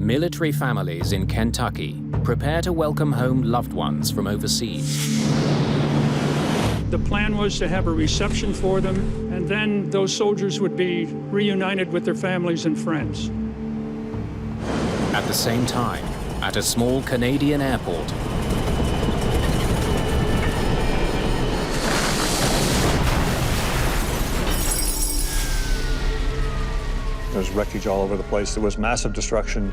Military families in Kentucky prepare to welcome home loved ones from overseas. The plan was to have a reception for them, and then those soldiers would be reunited with their families and friends. At the same time, at a small Canadian airport, There's wreckage all over the place. There was massive destruction.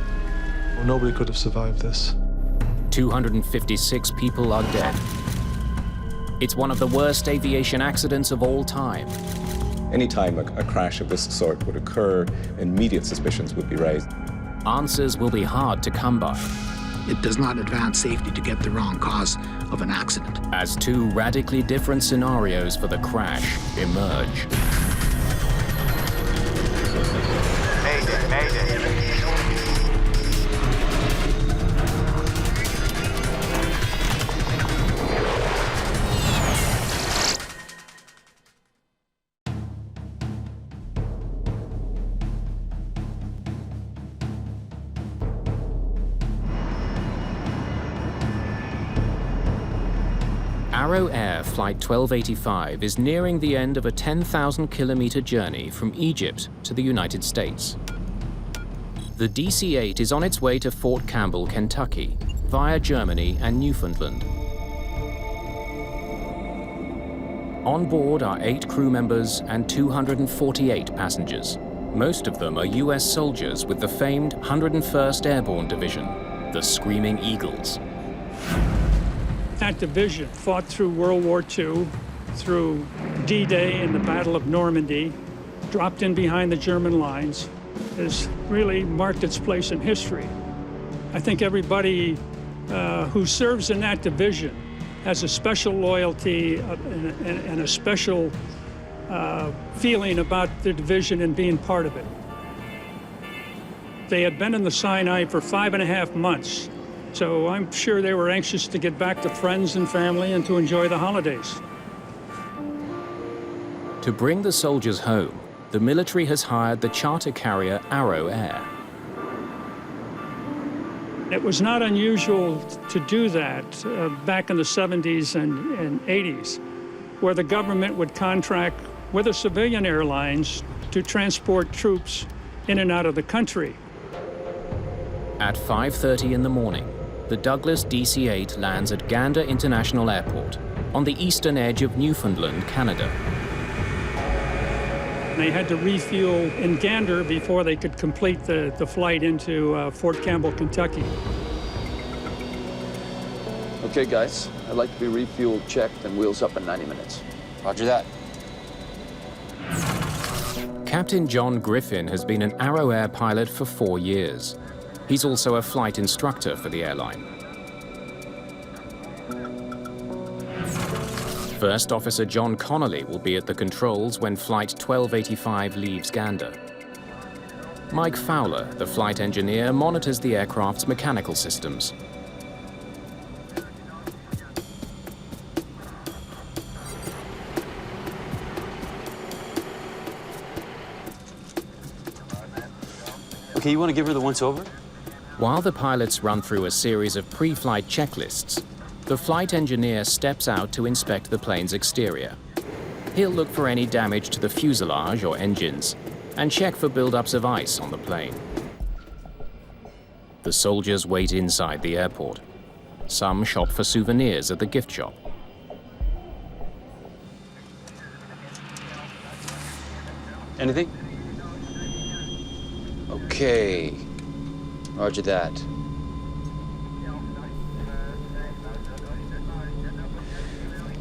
Well, nobody could have survived this. 256 people are dead. It's one of the worst aviation accidents of all time. Anytime a crash of this sort would occur, immediate suspicions would be raised. Answers will be hard to come by. It does not advance safety to get the wrong cause of an accident. As two radically different scenarios for the crash emerge. Mayday, Mayday. Arrow Air Flight 1285 is nearing the end of a 10,000-kilometer journey from Egypt to the United States. The DC-8 is on its way to Fort Campbell, Kentucky, via Germany and Newfoundland. On board are 8 crew members and 248 passengers. Most of them are US soldiers with the famed 101st Airborne Division, the Screaming Eagles. That division fought through World War II, through D-Day and the Battle of Normandy, dropped in behind the German lines, has really marked its place in history. I think everybody who serves in that division has a special loyalty and a special feeling about the division and being part of it. They had been in the Sinai for 5.5 months. So I'm sure they were anxious to get back to friends and family and to enjoy the holidays. To bring the soldiers home, the military has hired the charter carrier Arrow Air. It was not unusual to do that back in the 70s and 80s, where the government would contract with the civilian airlines to transport troops in and out of the country. At 5:30 in the morning, the Douglas DC-8 lands at Gander International Airport on the eastern edge of Newfoundland, Canada. They had to refuel in Gander before they could complete the flight into Fort Campbell, Kentucky. Okay, guys, I'd like to be refueled, checked, and wheels up in 90 minutes. Roger that. Captain John Griffin has been an Arrow Air pilot for 4 years. He's also a flight instructor for the airline. First Officer John Connolly will be at the controls when Flight 1285 leaves Gander. Mike Fowler, the flight engineer, monitors the aircraft's mechanical systems. Okay, you want to give her the once-over? While the pilots run through a series of pre-flight checklists, the flight engineer steps out to inspect the plane's exterior. He'll look for any damage to the fuselage or engines and check for buildups of ice on the plane. The soldiers wait inside the airport. Some shop for souvenirs at the gift shop. Anything? Okay. Roger that.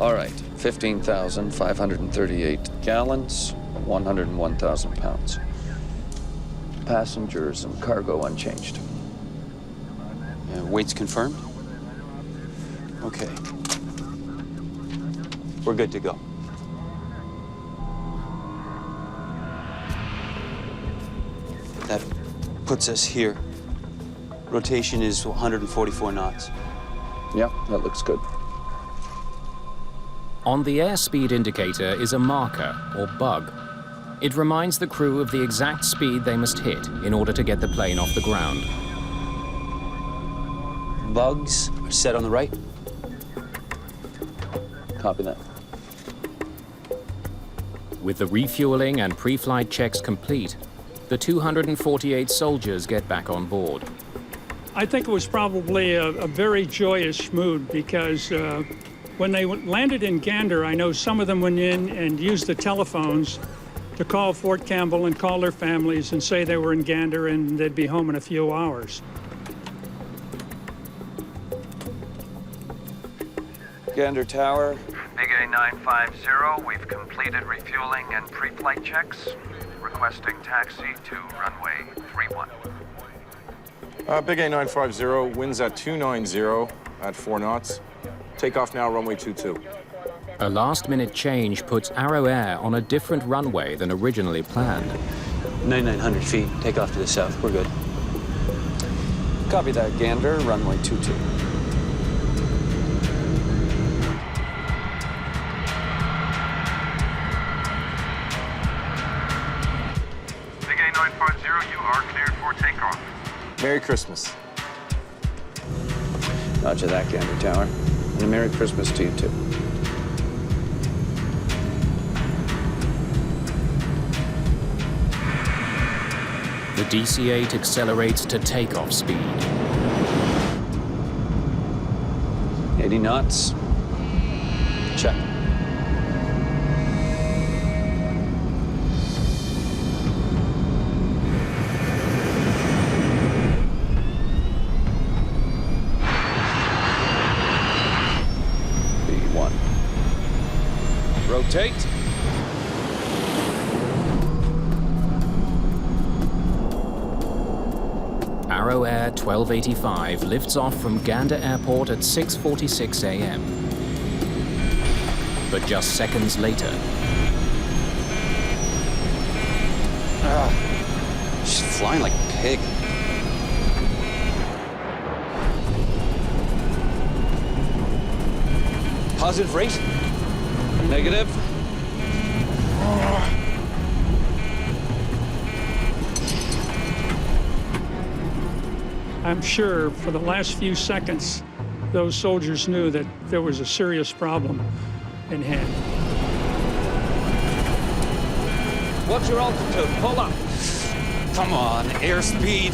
All right, 15,538 gallons, 101,000 pounds. Passengers and cargo unchanged. Weight's confirmed? Okay. We're good to go. That puts us here. Rotation is 144 knots. Yeah, that looks good. On the airspeed indicator is a marker, or bug. It reminds the crew of the exact speed they must hit in order to get the plane off the ground. bugs are set on the right. Copy that. With the refueling and pre-flight checks complete, the 248 soldiers get back on board. I think it was probably a very joyous mood because when they landed in Gander, I know some of them went in and used the telephones to call Fort Campbell and call their families and say they were in Gander and they'd be home in a few hours. Gander Tower. Big A 950, we've completed refueling and pre-flight checks. Requesting taxi to runway 31. Big A 950, winds at 290 at 4 knots. Takeoff now, runway 22. A last-minute change puts Arrow Air on a different runway than originally planned. 9,900 feet, take off to the south, we're good. Copy that, Gander, runway 22. Big A 950, you are cleared for takeoff. Merry Christmas. Roger that, Gander Tower. And a Merry Christmas to you, too. The DC-8 accelerates to takeoff speed. 80 knots. Check. B1. Rotate. Arrow Air 1285 lifts off from Gander Airport at 6:46 a.m. But just seconds later, She's flying like a pig. Positive rate? Negative. I'm sure for the last few seconds, those soldiers knew that there was a serious problem in hand. What's your altitude? Pull up. Come on, airspeed.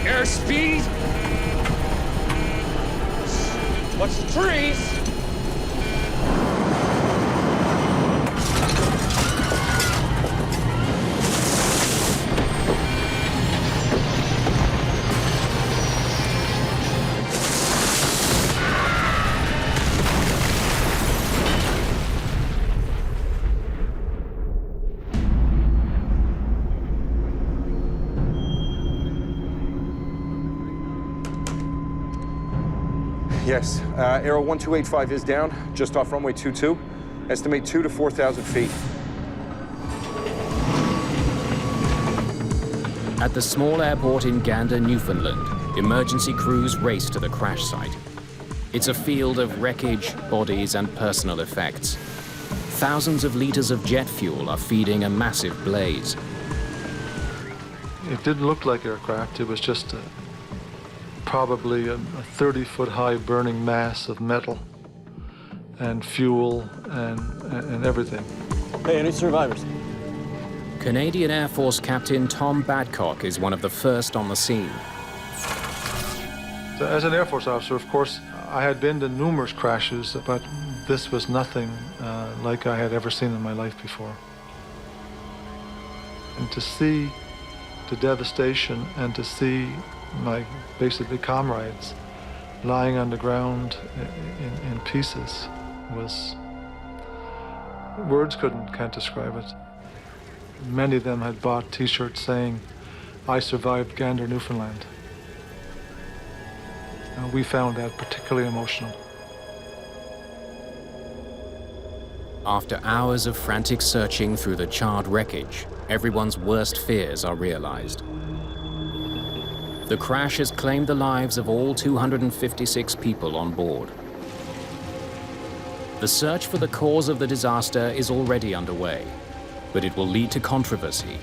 Airspeed! Watch the trees. Yes, Aero 1285 is down, just off runway 22. Estimate 2,000 to 4,000 feet. at the small airport in Gander, Newfoundland, emergency crews race to the crash site. It's a field of wreckage, bodies, and personal effects. Thousands of liters of jet fuel are feeding a massive blaze. It didn't look like aircraft. It was just probably a 30-foot high burning mass of metal and fuel and everything. Hey, any survivors? Canadian Air Force Captain Tom Badcock is one of the first on the scene. So as an Air Force officer, of course, I had been to numerous crashes, but this was nothing like I had ever seen in my life before. And to see the devastation and to see my basically comrades lying on the ground in pieces was, words can't describe it. Many of them had bought t-shirts saying, "I survived Gander, Newfoundland." And we found that particularly emotional. After hours of frantic searching through the charred wreckage, everyone's worst fears are realized. The crash has claimed the lives of all 256 people on board. The search for the cause of the disaster is already underway, but it will lead to controversy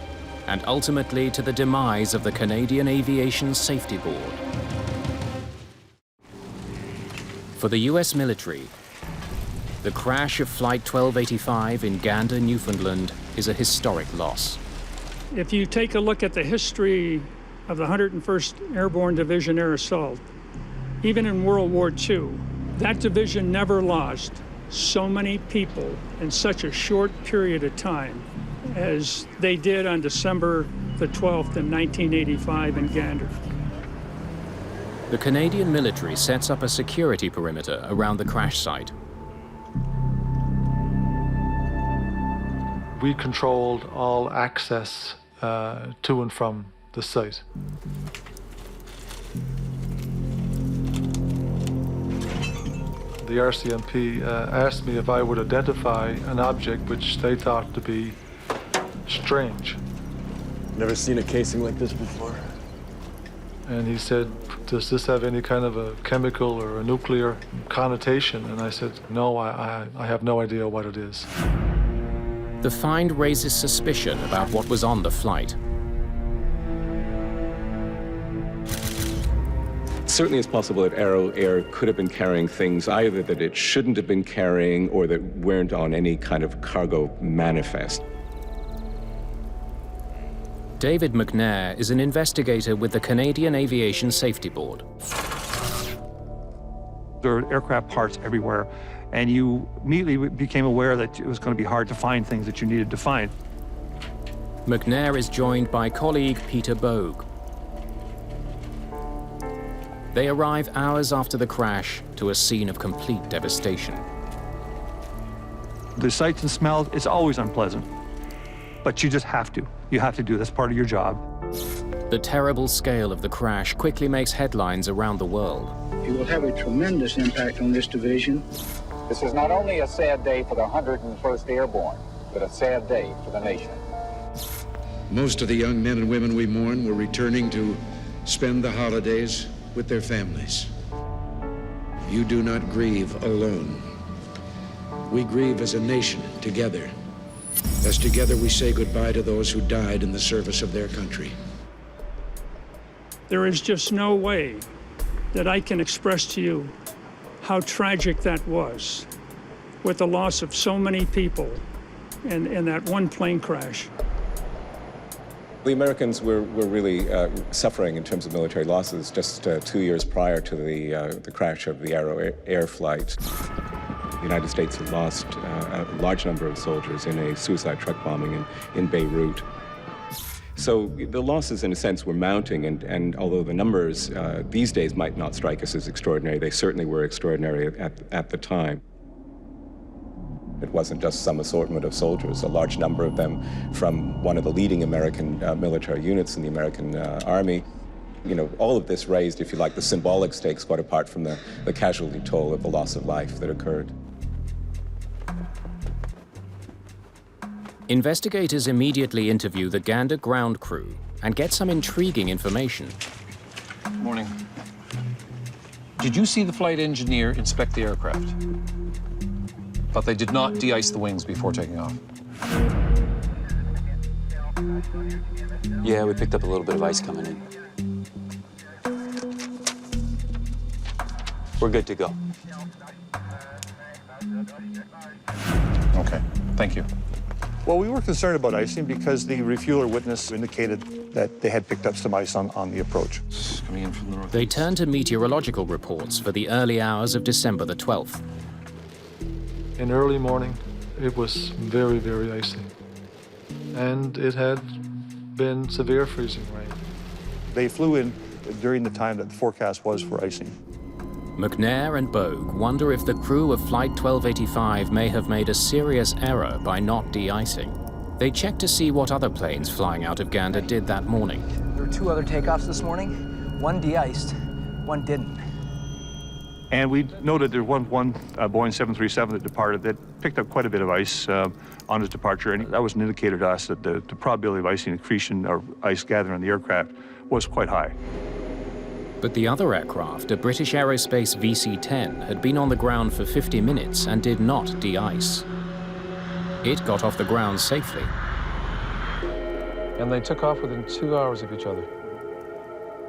and ultimately to the demise of the Canadian Aviation Safety Board. For the US military, the crash of Flight 1285 in Gander, Newfoundland is a historic loss. If you take a look at the history of the 101st Airborne Division Air Assault, even in World War II, that division never lost so many people in such a short period of time as they did on December the 12th in 1985 in Gander. The Canadian military sets up a security perimeter around the crash site. We controlled all access to and from the site. The RCMP asked me if I would identify an object which they thought to be strange. Never seen a casing like this before. And he said, does this have any kind of a chemical or a nuclear connotation? And I said, no, I have no idea what it is. The find raises suspicion about what was on the flight. Certainly it's possible that Arrow Air could have been carrying things either that it shouldn't have been carrying or that weren't on any kind of cargo manifest. David McNair is an investigator with the Canadian Aviation Safety Board. There are aircraft parts everywhere, and you immediately became aware that it was going to be hard to find things that you needed to find. McNair is joined by colleague Peter Bogue. They arrive hours after the crash to a scene of complete devastation. The sights and smells, it's always unpleasant, but you just have to. You have to do it. That's part of your job. The terrible scale of the crash quickly makes headlines around the world. It will have a tremendous impact on this division. This is not only a sad day for the 101st Airborne, but a sad day for the nation. Most of the young men and women we mourn were returning to spend the holidays with their families. You do not grieve alone. We grieve as a nation, together. As together we say goodbye to those who died in the service of their country. There is just no way that I can express to you how tragic that was, with the loss of so many people in that one plane crash. The Americans were really suffering in terms of military losses just 2 years prior to the crash of the Arrow Air flight. The United States had lost a large number of soldiers in a suicide truck bombing in Beirut. So the losses, in a sense, were mounting, and although the numbers these days might not strike us as extraordinary, they certainly were extraordinary at the time. It wasn't just some assortment of soldiers, a large number of them from one of the leading American military units in the American Army. You know, all of this raised, if you like, the symbolic stakes, quite apart from the casualty toll of the loss of life that occurred. Investigators immediately interview the Gander ground crew and get some intriguing information. Morning. Did you see the flight engineer inspect the aircraft? But they did not de-ice the wings before taking off. Yeah, we picked up a little bit of ice coming in. We're good to go. Okay, thank you. Well, we were concerned about icing because the refueler witness indicated that they had picked up some ice on the approach. Coming in from the north. They turn to meteorological reports for the early hours of December the 12th. In early morning, it was very, very icy. And it had been severe freezing rain. They flew in during the time that the forecast was for icing. McNair and Bogue wonder if the crew of Flight 1285 may have made a serious error by not de-icing. They check to see what other planes flying out of Gander did that morning. There were 2 other takeoffs this morning. One de-iced, one didn't. And we noted there was one Boeing 737 that departed that picked up quite a bit of ice on its departure, and that was an indicator to us that the probability of icing accretion or ice gathering on the aircraft was quite high. But the other aircraft, a British Aerospace VC-10, had been on the ground for 50 minutes and did not de-ice. It got off the ground safely. And they took off within 2 hours of each other.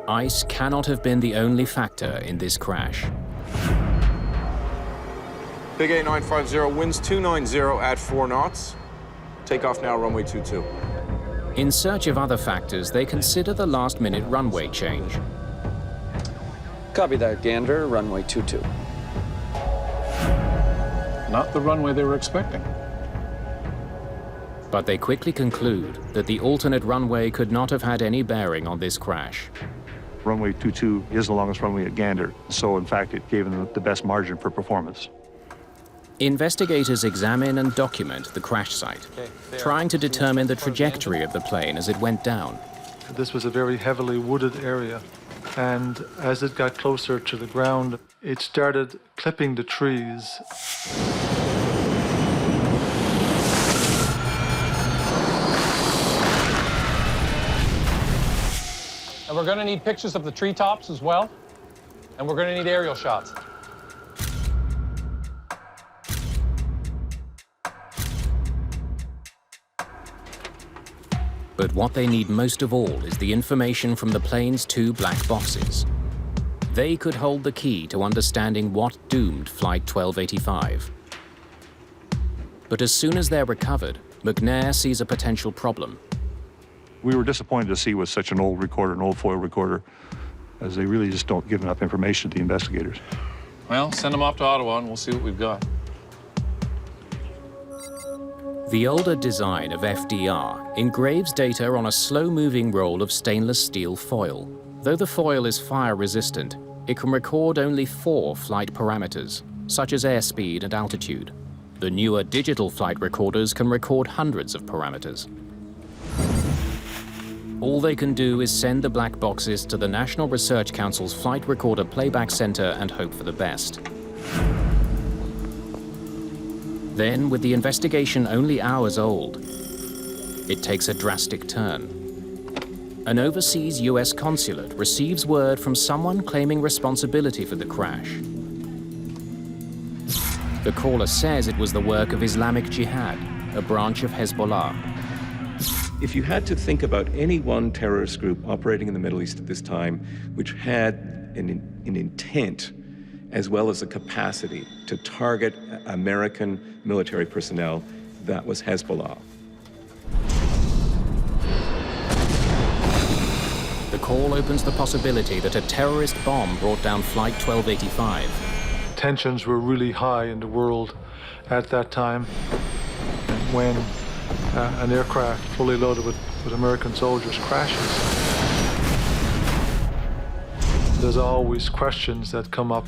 Ice cannot have been the only factor in this crash. Big 8950, winds 290 at 4 knots. Takeoff now, runway 22. In search of other factors, they consider the last-minute runway change. Copy that, Gander, runway 22. Not the runway they were expecting. But they quickly conclude that the alternate runway could not have had any bearing on this crash. Runway 22 is the longest runway at Gander, so in fact it gave them the best margin for performance. Investigators examine and document the crash site, trying to determine the trajectory of the plane as it went down. This was a very heavily wooded area, and as it got closer to the ground, it started clipping the trees. And we're going to need pictures of the treetops as well, and we're going to need aerial shots. But what they need most of all is the information from the plane's 2 black boxes. They could hold the key to understanding what doomed Flight 1285. But as soon as they're recovered, McNair sees a potential problem. We were disappointed to see with such an old recorder, an old foil recorder, as they really just don't give enough information to the investigators. Well, send them off to Ottawa and we'll see what we've got. The older design of FDR engraves data on a slow-moving roll of stainless steel foil. Though the foil is fire-resistant, it can record only 4 flight parameters, such as airspeed and altitude. The newer digital flight recorders can record hundreds of parameters. All they can do is send the black boxes to the National Research Council's Flight Recorder Playback Center and hope for the best. Then, with the investigation only hours old, it takes a drastic turn. An overseas US consulate receives word from someone claiming responsibility for the crash. The caller says it was the work of Islamic Jihad, a branch of Hezbollah. If you had to think about any one terrorist group operating in the Middle East at this time, which had an intent as well as a capacity to target American military personnel, that was Hezbollah. The call opens the possibility that a terrorist bomb brought down Flight 1285. Tensions were really high in the world at that time. And when an aircraft fully loaded with American soldiers crashes, there's always questions that come up.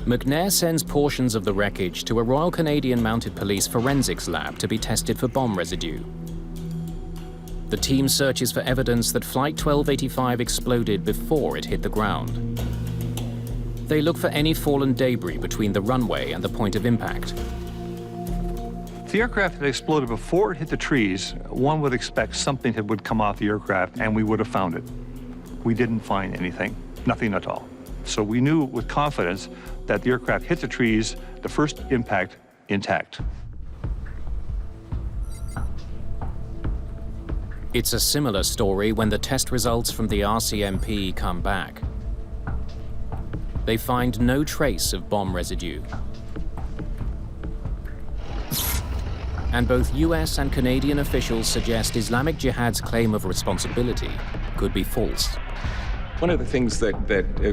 McNair sends portions of the wreckage to a Royal Canadian Mounted Police forensics lab to be tested for bomb residue. The team searches for evidence that Flight 1285 exploded before it hit the ground. They look for any fallen debris between the runway and the point of impact. If the aircraft had exploded before it hit the trees, one would expect something would come off the aircraft and we would have found it. We didn't find anything, nothing at all. So we knew with confidence that the aircraft hit the trees, the first impact, intact. It's a similar story when the test results from the RCMP come back. They find no trace of bomb residue. And both US and Canadian officials suggest Islamic Jihad's claim of responsibility could be false. One of the things that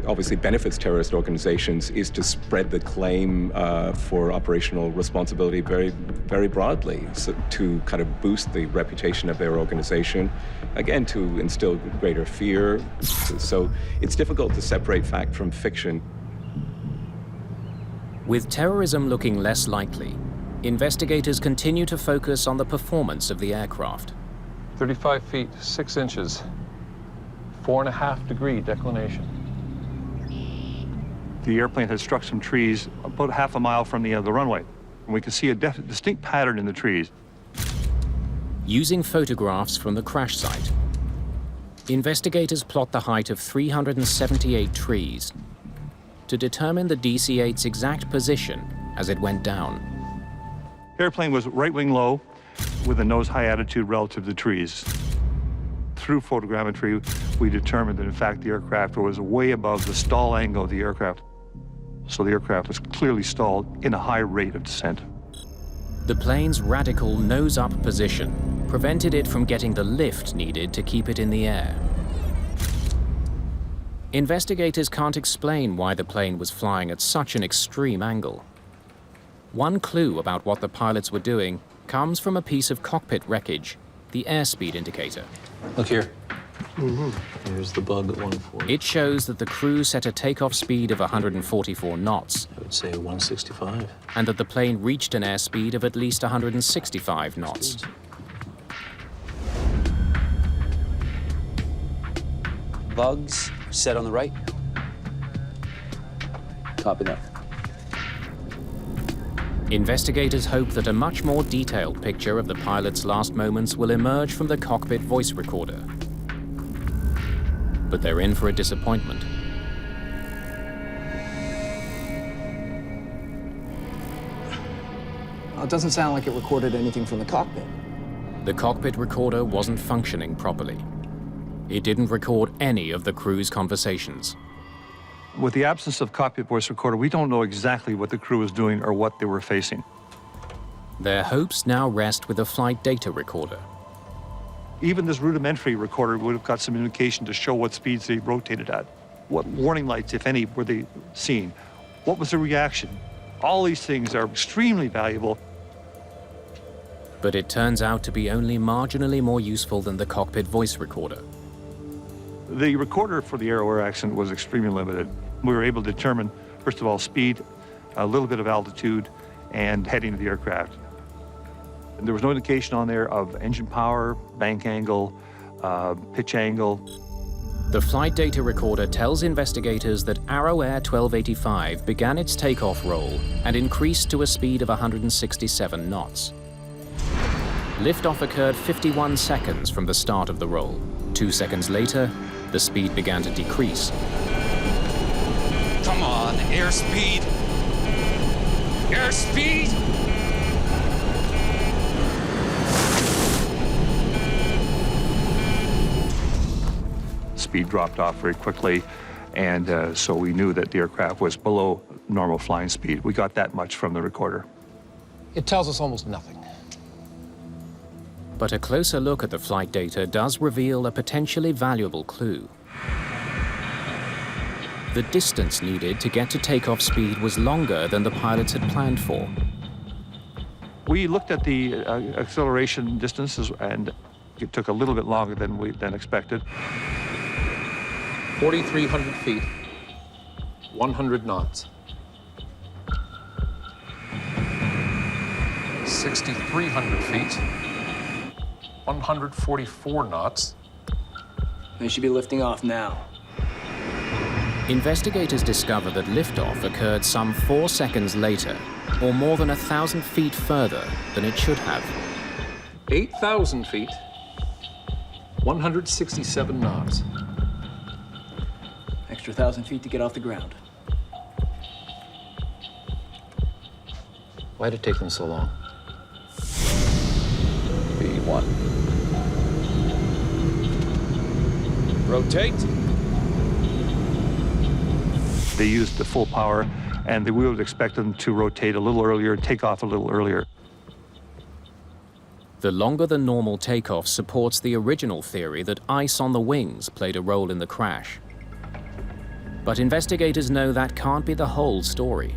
obviously benefits terrorist organizations is to spread the claim for operational responsibility very, very broadly, so to kind of boost the reputation of their organization, again, to instill greater fear. So it's difficult to separate fact from fiction. With terrorism looking less likely, investigators continue to focus on the performance of the aircraft. 35 feet, 6 inches. 4.5-degree declination. The airplane had struck some trees about half a mile from the end of the runway. And we could see a distinct pattern in the trees. Using photographs from the crash site, investigators plot the height of 378 trees to determine the DC-8's exact position as it went down. The airplane was right wing low with a nose high attitude relative to the trees. through photogrammetry, we determined that in fact the aircraft was way above the stall angle of the aircraft. So the aircraft was clearly stalled in a high rate of descent. The plane's radical nose-up position prevented it from getting the lift needed to keep it in the air. Investigators can't explain why the plane was flying at such an extreme angle. One clue about what the pilots were doing comes from a piece of cockpit wreckage, the airspeed indicator. Look here. Here's the bug at 140. It shows that the crew set a takeoff speed of 144 knots. I would say 165. And that the plane reached an airspeed of at least 165 knots. Bugs set on the right. Copy that. Investigators hope that a much more detailed picture of the pilot's last moments will emerge from the cockpit voice recorder. But they're in for a disappointment. Well, it doesn't sound like it recorded anything from the cockpit. The cockpit recorder wasn't functioning properly. It didn't record any of the crew's conversations. With the absence of cockpit voice recorder, we don't know exactly what the crew was doing or what they were facing. Their hopes now rest with a flight data recorder. Even this rudimentary recorder would have got some indication to show what speeds they rotated at. What warning lights, if any, were they seeing? What was the reaction? All these things are extremely valuable. But it turns out to be only marginally more useful than the cockpit voice recorder. The recorder for the Arrow Air accident was extremely limited. We were able to determine, first of all, speed, a little bit of altitude, and heading of the aircraft. And there was no indication on there of engine power, bank angle, pitch angle. The flight data recorder tells investigators that Arrow Air 1285 began its takeoff roll and increased to a speed of 167 knots. Liftoff occurred 51 seconds from the start of the roll. 2 seconds later, the speed began to decrease. Come on, airspeed! Airspeed! Speed dropped off very quickly, and so we knew that the aircraft was below normal flying speed. We got that much from the recorder. It tells us almost nothing. But a closer look at the flight data does reveal a potentially valuable clue. The distance needed to get to takeoff speed was longer than the pilots had planned for. We looked at the acceleration distances, and it took a little bit longer than expected. 4,300 feet, 100 knots. 6,300 feet, 144 knots. They should be lifting off now. Investigators discover that liftoff occurred some 4 seconds later, or more than 1,000 feet further than it should have. 8,000 feet, 167 knots. Extra 1,000 feet to get off the ground. Why did it take them so long? B1. Rotate. They used the full power, and we would expect them to rotate a little earlier, take off a little earlier. The longer than normal takeoff supports the original theory that ice on the wings played a role in the crash. But investigators know that can't be the whole story.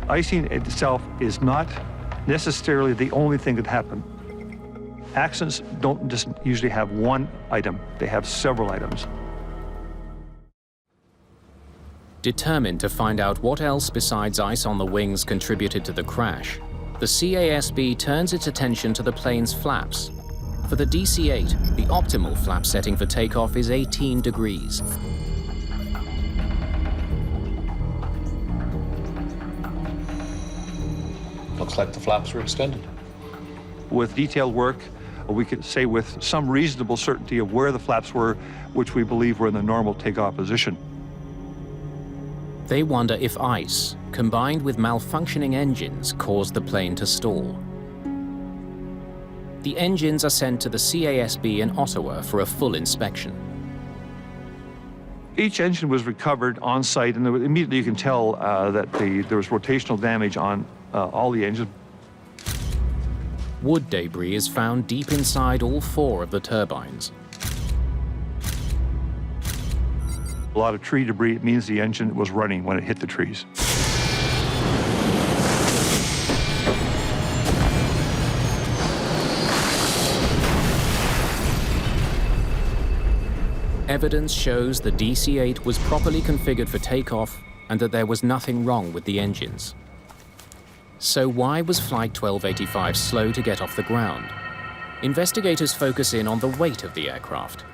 Icing itself is not necessarily the only thing that happened. Accidents don't just usually have one item, they have several items. Determined to find out what else besides ice on the wings contributed to the crash, the CASB turns its attention to the plane's flaps. For the DC-8, the optimal flap setting for takeoff is 18 degrees. Looks like the flaps were extended. With detailed work, we could say with some reasonable certainty of where the flaps were, which we believe were in the normal takeoff position. They wonder if ice, combined with malfunctioning engines, caused the plane to stall. The engines are sent to the CASB in Ottawa for a full inspection. Each engine was recovered on site, and immediately you can tell that there was rotational damage on all the engines. Wood debris is found deep inside all 4 of the turbines. A lot of tree debris. It means the engine was running when it hit the trees. Evidence shows the DC-8 was properly configured for takeoff and that there was nothing wrong with the engines. So why was Flight 1285 slow to get off the ground? Investigators focus in on the weight of the aircraft.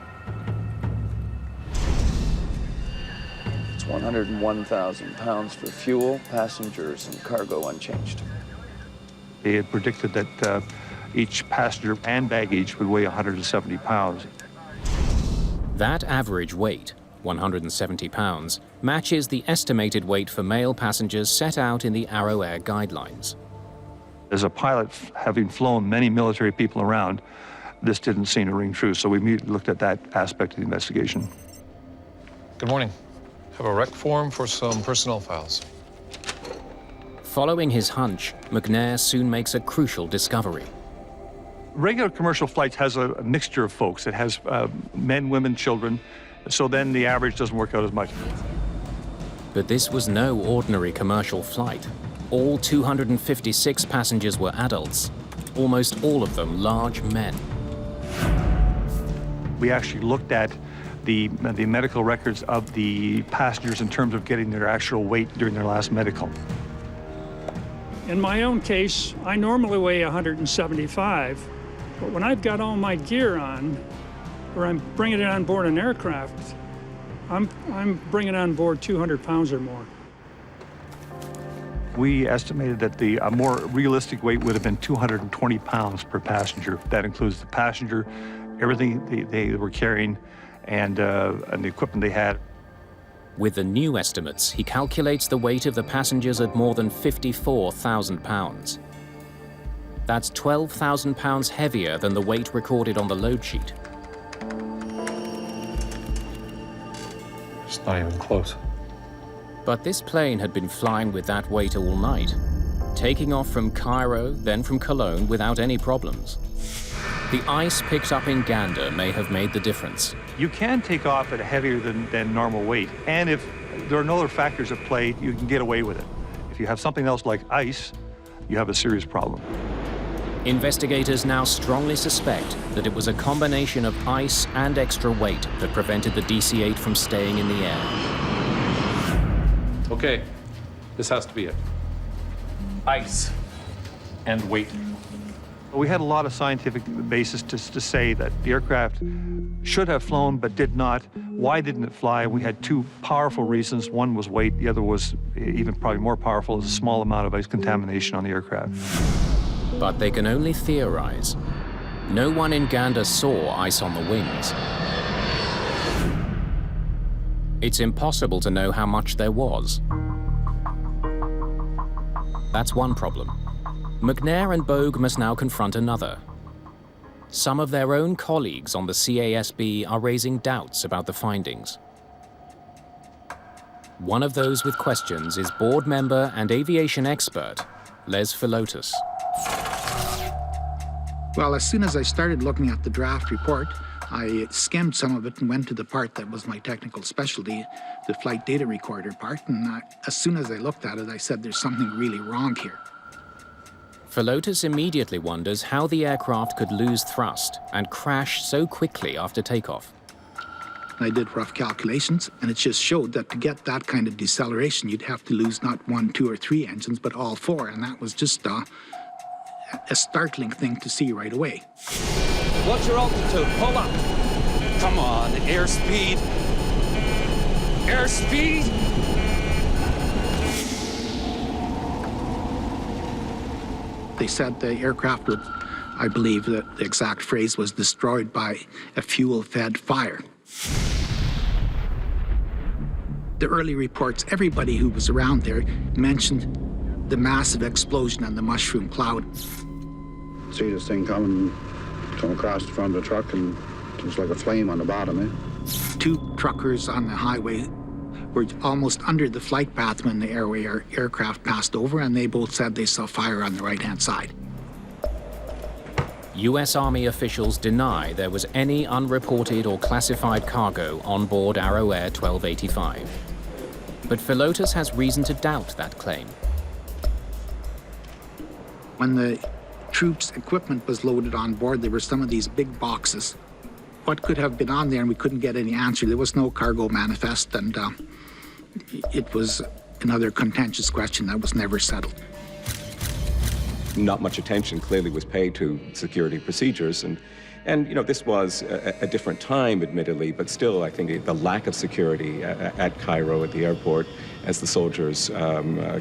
It's 101,000 pounds for fuel, passengers, and cargo unchanged. They had predicted that each passenger and baggage would weigh 170 pounds. That average weight, 170 pounds, matches the estimated weight for male passengers set out in the Arrow Air guidelines. As a pilot, having flown many military people around, this didn't seem to ring true, so we immediately looked at that aspect of the investigation. Good morning. Have a rec form for some personnel files. Following his hunch, McNair soon makes a crucial discovery. Regular commercial flights has a mixture of folks. It has men, women, children, so then the average doesn't work out as much. But this was no ordinary commercial flight. All 256 passengers were adults, almost all of them large men. We actually looked at the medical records of the passengers in terms of getting their actual weight during their last medical. In my own case, I normally weigh 175, but when I've got all my gear on, or I'm bringing it on board an aircraft, I'm bringing on board 200 pounds or more. We estimated that the more realistic weight would have been 220 pounds per passenger. That includes the passenger, everything they were carrying, and the equipment they had. With the new estimates, he calculates the weight of the passengers at more than 54,000 pounds. That's 12,000 pounds heavier than the weight recorded on the load sheet. It's not even close. But this plane had been flying with that weight all night, taking off from Cairo, then from Cologne without any problems. The ice picked up in Gander may have made the difference. You can take off at a heavier than normal weight, and if there are no other factors at play, you can get away with it. If you have something else like ice, you have a serious problem. Investigators now strongly suspect that it was a combination of ice and extra weight that prevented the DC-8 from staying in the air. Okay, this has to be it. Ice and weight. We had a lot of scientific basis to say that the aircraft should have flown but did not. Why didn't it fly? We had 2 powerful reasons. One was weight, the other was even probably more powerful, is a small amount of ice contamination on the aircraft. But they can only theorize. No one in Gander saw ice on the wings. It's impossible to know how much there was. That's one problem. McNair and Bogue must now confront another. Some of their own colleagues on the CASB are raising doubts about the findings. One of those with questions is board member and aviation expert, Les Philotas. Well, as soon as I started looking at the draft report, I skimmed some of it and went to the part that was my technical specialty, the flight data recorder part, and as soon as I looked at it, I said there's something really wrong here. Philotas immediately wonders how the aircraft could lose thrust and crash so quickly after takeoff. I did rough calculations, and it just showed that to get that kind of deceleration, you'd have to lose not 1, 2, or 3 engines, but all 4, and that was just a startling thing to see right away. What's your altitude? Pull up. Come on, airspeed. Airspeed! They said the aircraft would, I believe that the exact phrase was, destroyed by a fuel-fed fire. The early reports, everybody who was around there mentioned the massive explosion and the mushroom cloud. See this thing coming Come across the front of the truck and it was like a flame on the bottom, eh? Two truckers on the highway were almost under the flight path when the aircraft passed over, and they both said they saw fire on the right-hand side. US Army officials deny there was any unreported or classified cargo on board Arrow Air 1285. But Philotas has reason to doubt that claim. When the troops' equipment was loaded on board, there were some of these big boxes. What could have been on there, and we couldn't get any answer. There was no cargo manifest, and it was another contentious question that was never settled. Not much attention clearly was paid to security procedures, and you know, this was a different time, admittedly, but still, I think the lack of security at Cairo at the airport as the soldiers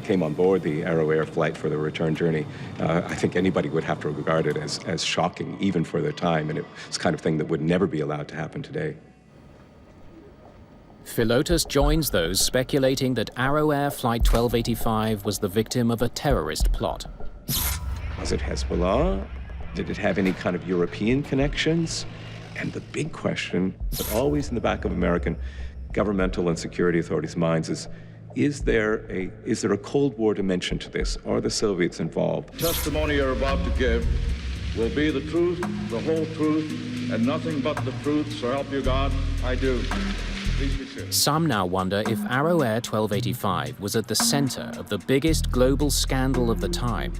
came on board the Arrow Air flight for the return journey, I think anybody would have to regard it as shocking, even for their time, and it's the kind of thing that would never be allowed to happen today. Philotas joins those speculating that Arrow Air Flight 1285 was the victim of a terrorist plot. Was it Hezbollah? Did it have any kind of European connections? And the big question, but always in the back of American governmental and security authorities' minds, is there a Cold War dimension to this? Are the Soviets involved? The testimony you're about to give will be the truth, the whole truth, and nothing but the truth, so help you God, I do. Please be seated. Some now wonder if Arrow Air 1285 was at the center of the biggest global scandal of the time,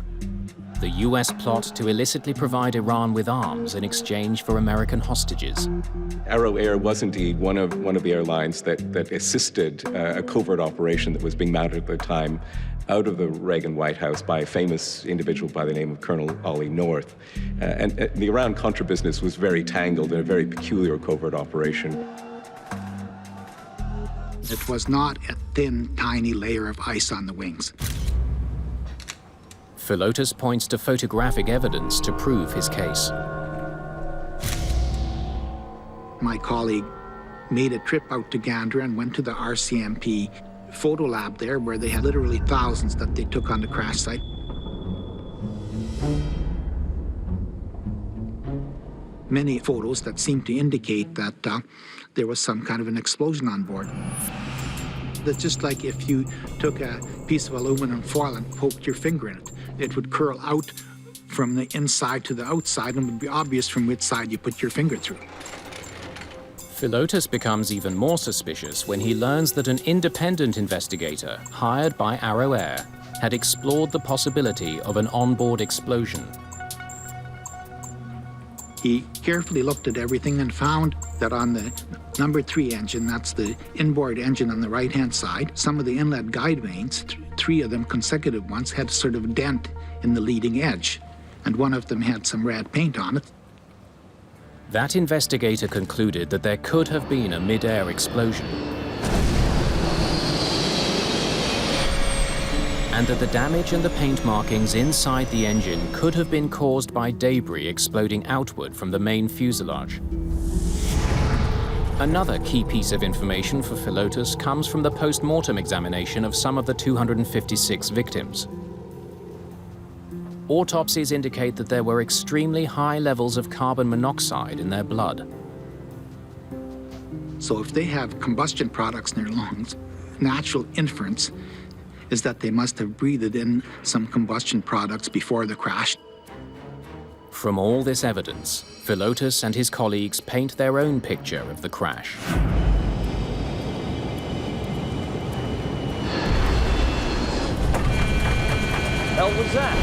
the US plot to illicitly provide Iran with arms in exchange for American hostages. Arrow Air was indeed one of the airlines that assisted a covert operation that was being mounted at the time out of the Reagan White House by a famous individual by the name of Colonel Ollie North. And the Iran-Contra business was very tangled in a very peculiar covert operation. It was not a thin, tiny layer of ice on the wings. Philotas points to photographic evidence to prove his case. My colleague made a trip out to Gander and went to the RCMP photo lab there, where they had literally thousands that they took on the crash site. Many photos that seemed to indicate that there was some kind of an explosion on board. That's just like if you took a piece of aluminum foil and poked your finger in it. It would curl out from the inside to the outside, and it would be obvious from which side you put your finger through. Philotas becomes even more suspicious when he learns that an independent investigator hired by Arrow Air had explored the possibility of an onboard explosion. He carefully looked at everything and found that on the number 3 engine, that's the inboard engine on the right-hand side, some of the inlet guide vanes, 3 of them consecutive ones, had sort of a dent in the leading edge, and one of them had some red paint on it. That investigator concluded that there could have been a mid-air explosion, and that the damage and the paint markings inside the engine could have been caused by debris exploding outward from the main fuselage. Another key piece of information for Philotas comes from the post-mortem examination of some of the 256 victims. Autopsies indicate that there were extremely high levels of carbon monoxide in their blood. So if they have combustion products in their lungs, natural inference is that they must have breathed in some combustion products before the crash. From all this evidence, Philotas and his colleagues paint their own picture of the crash. Hell was that?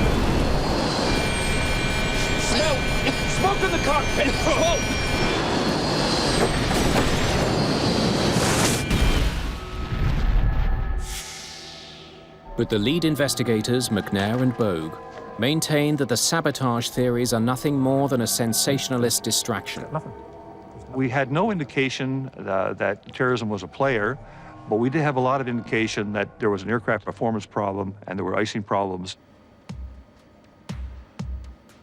Smoke in the cockpit! Smoke! But the lead investigators, McNair and Bogue, maintain that the sabotage theories are nothing more than a sensationalist distraction. We had no indication that terrorism was a player, but we did have a lot of indication that there was an aircraft performance problem and there were icing problems.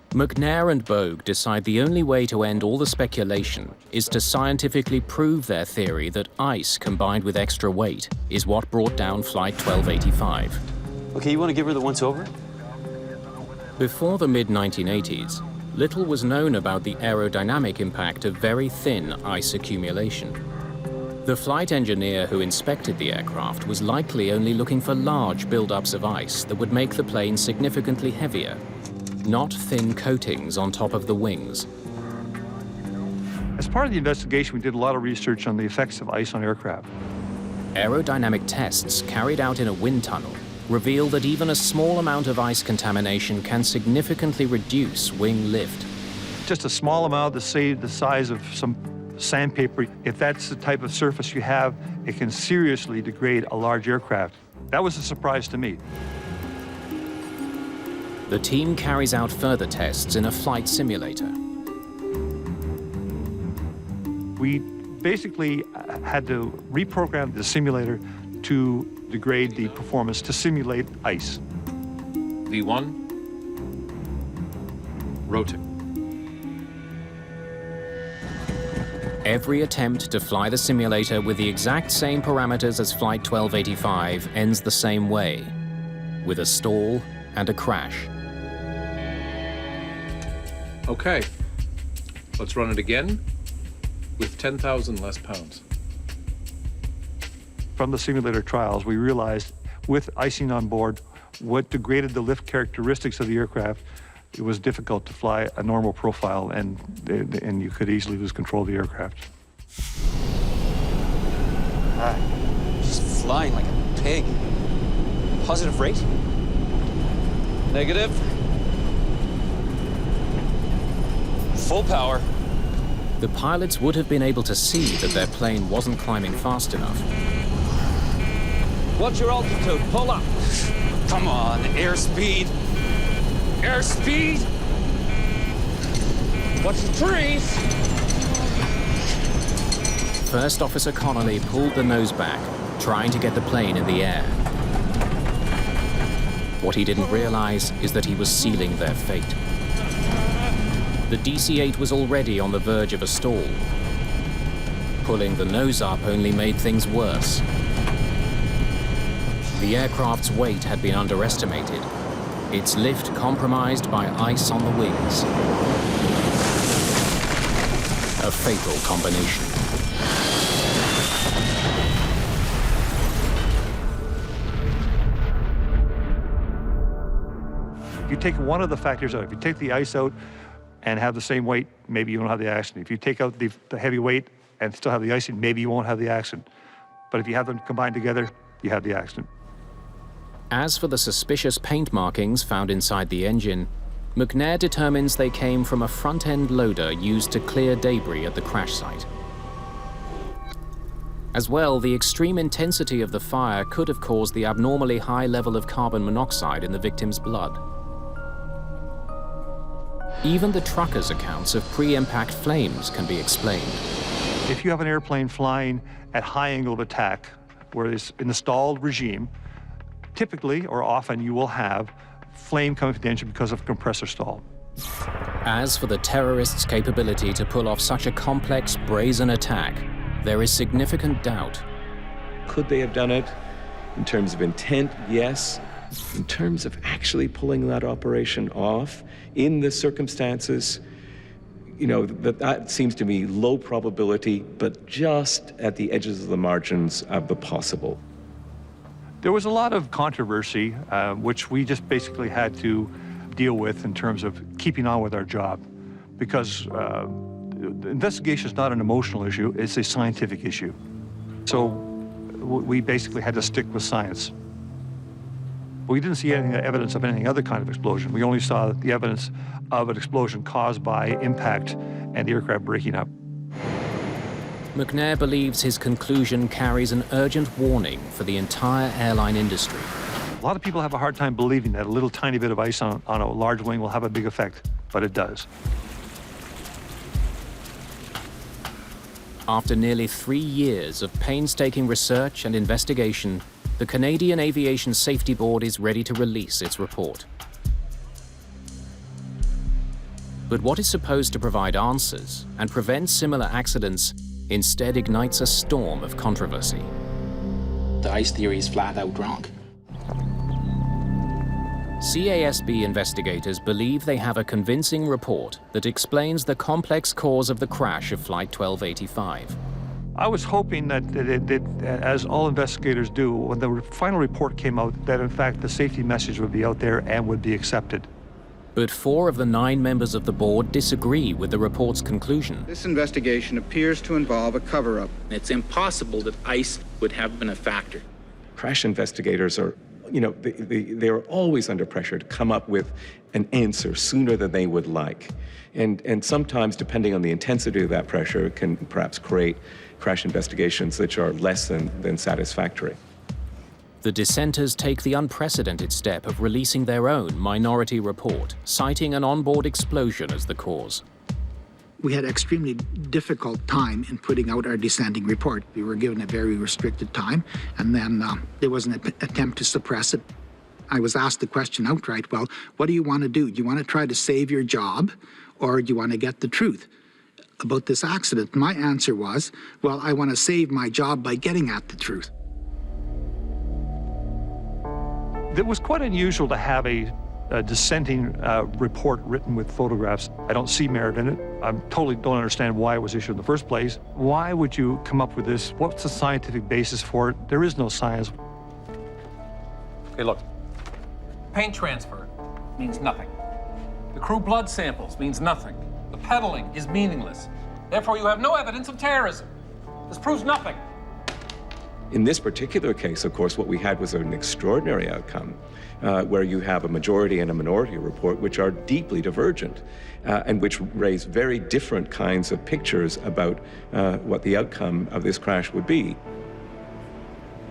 McNair and Bogue decide the only way to end all the speculation is to scientifically prove their theory that ice combined with extra weight is what brought down Flight 1285. Okay, you want to give her the once-over? Before the mid-1980s, little was known about the aerodynamic impact of very thin ice accumulation. The flight engineer who inspected the aircraft was likely only looking for large buildups of ice that would make the plane significantly heavier, not thin coatings on top of the wings. As part of the investigation, we did a lot of research on the effects of ice on aircraft. Aerodynamic tests carried out in a wind tunnel reveal that even a small amount of ice contamination can significantly reduce wing lift. Just a small amount, say the size of some sandpaper, if that's the type of surface you have, it can seriously degrade a large aircraft. That was a surprise to me. The team carries out further tests in a flight simulator. We basically had to reprogram the simulator to degrade the performance to simulate ice. V1, rotate. Every attempt to fly the simulator with the exact same parameters as Flight 1285 ends the same way, with a stall and a crash. Okay, let's run it again with 10,000 less pounds. From the simulator trials, we realized with icing on board, what degraded the lift characteristics of the aircraft, it was difficult to fly a normal profile, and you could easily lose control of the aircraft. Just flying like a pig. Positive rate? Negative. Full power. The pilots would have been able to see that their plane wasn't climbing fast enough. What's your altitude? Pull up. Come on, airspeed. Airspeed. Watch the trees. First Officer Connolly pulled the nose back, trying to get the plane in the air. What he didn't realize is that he was sealing their fate. The DC-8 was already on the verge of a stall. Pulling the nose up only made things worse. The aircraft's weight had been underestimated, its lift compromised by ice on the wings. A fatal combination. If you take one of the factors out, if you take the ice out and have the same weight, maybe you won't have the accident. If you take out the heavy weight and still have the icing, maybe you won't have the accident. But if you have them combined together, you have the accident. As for the suspicious paint markings found inside the engine, McNair determines they came from a front-end loader used to clear debris at the crash site. As well, the extreme intensity of the fire could have caused the abnormally high level of carbon monoxide in the victim's blood. Even the truckers' accounts of pre-impact flames can be explained. If you have an airplane flying at high angle of attack, where it's in the stalled regime, typically or often you will have flame coming from the engine because of compressor stall. As for the terrorists' capability to pull off such a complex, brazen attack, there is significant doubt. Could they have done it? In terms of intent, yes. In terms of actually pulling that operation off in the circumstances, you know, that seems to me low probability, but just at the edges of the margins of the possible. There was a lot of controversy, which we just basically had to deal with in terms of keeping on with our job, because the investigation is not an emotional issue, it's a scientific issue. So we basically had to stick with science. We didn't see any evidence of any other kind of explosion. We only saw the evidence of an explosion caused by impact and the aircraft breaking up. McNair believes his conclusion carries an urgent warning for the entire airline industry. A lot of people have a hard time believing that a little tiny bit of ice on a large wing will have a big effect, but it does. After nearly 3 years of painstaking research and investigation, the Canadian Aviation Safety Board is ready to release its report. But what is supposed to provide answers and prevent similar accidents instead ignites a storm of controversy. The ice theory is flat out wrong. CASB investigators believe they have a convincing report that explains the complex cause of the crash of Flight 1285. I was hoping that, as all investigators do, when the final report came out, that in fact the safety message would be out there and would be accepted. But 4 of the 9 members of the board disagree with the report's conclusion. This investigation appears to involve a cover-up. It's impossible that ice would have been a factor. Crash investigators are, they're always under pressure to come up with an answer sooner than they would like. And sometimes, depending on the intensity of that pressure, it can perhaps create crash investigations which are less than satisfactory. The dissenters take the unprecedented step of releasing their own minority report, citing an onboard explosion as the cause. We had an extremely difficult time in putting out our dissenting report. We were given a very restricted time, and then there was an attempt to suppress it. I was asked the question outright, well, what do you want to do? Do you want to try to save your job, or do you want to get the truth about this accident? My answer was, well, I want to save my job by getting at the truth. It was quite unusual to have a dissenting report written with photographs. I don't see merit in it. I totally don't understand why it was issued in the first place. Why would you come up with this? What's the scientific basis for it? There is no science. Okay, look. Paint transfer means nothing. The crew blood samples means nothing. The pedaling is meaningless. Therefore, you have no evidence of terrorism. This proves nothing. In this particular case, of course, what we had was an extraordinary outcome where you have a majority and a minority report which are deeply divergent and which raise very different kinds of pictures about what the outcome of this crash would be.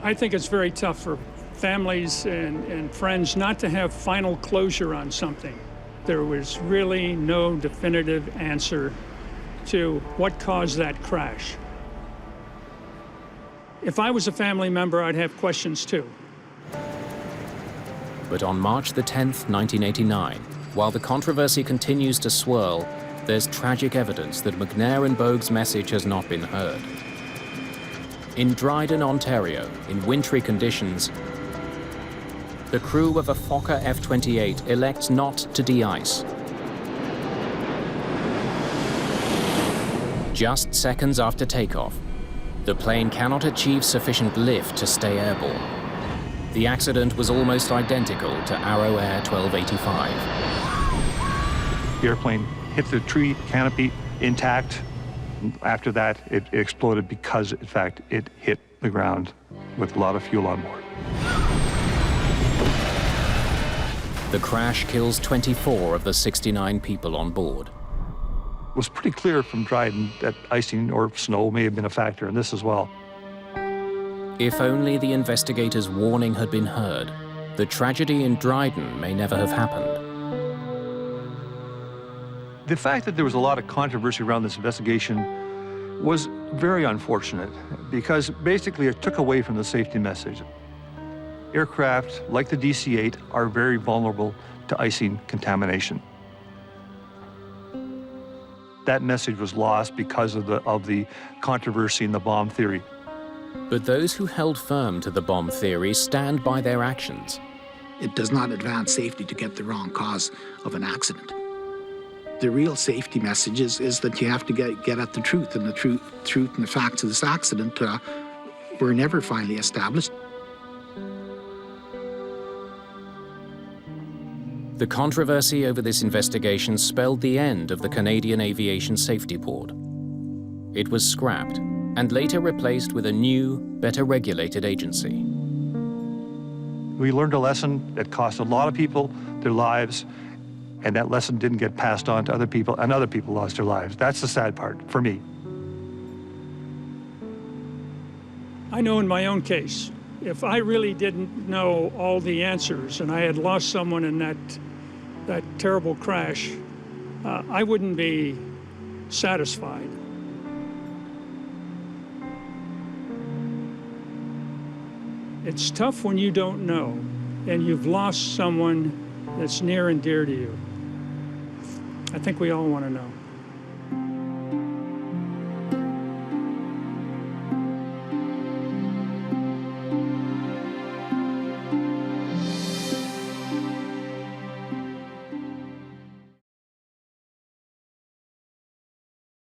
I think it's very tough for families and friends not to have final closure on something. There was really no definitive answer to what caused that crash. If I was a family member, I'd have questions too. But on March the 10th, 1989, while the controversy continues to swirl, there's tragic evidence that McNair and Bogue's message has not been heard. In Dryden, Ontario, in wintry conditions, the crew of a Fokker F-28 elects not to de-ice. Just seconds after takeoff, the plane cannot achieve sufficient lift to stay airborne. The accident was almost identical to Arrow Air 1285. The airplane hit the tree canopy intact. After that, it exploded because, in fact, it hit the ground with a lot of fuel on board. The crash kills 24 of the 69 people on board. It was pretty clear from Dryden that icing or snow may have been a factor in this as well. If only the investigators' warning had been heard, the tragedy in Dryden may never have happened. The fact that there was a lot of controversy around this investigation was very unfortunate because basically it took away from the safety message. Aircraft, like the DC-8, are very vulnerable to icing contamination. That message was lost because of the controversy in the bomb theory. But those who held firm to the bomb theory stand by their actions. It does not advance safety to get the wrong cause of an accident. The real safety message is that you have to get at the truth, and the truth and the facts of this accident were never finally established. The controversy over this investigation spelled the end of the Canadian Aviation Safety Board. It was scrapped and later replaced with a new, better regulated agency. We learned a lesson that cost a lot of people their lives, and that lesson didn't get passed on to other people, and other people lost their lives. That's the sad part for me. I know in my own case, if I really didn't know all the answers and I had lost someone in that terrible crash, I wouldn't be satisfied. It's tough when you don't know and you've lost someone that's near and dear to you. I think we all want to know.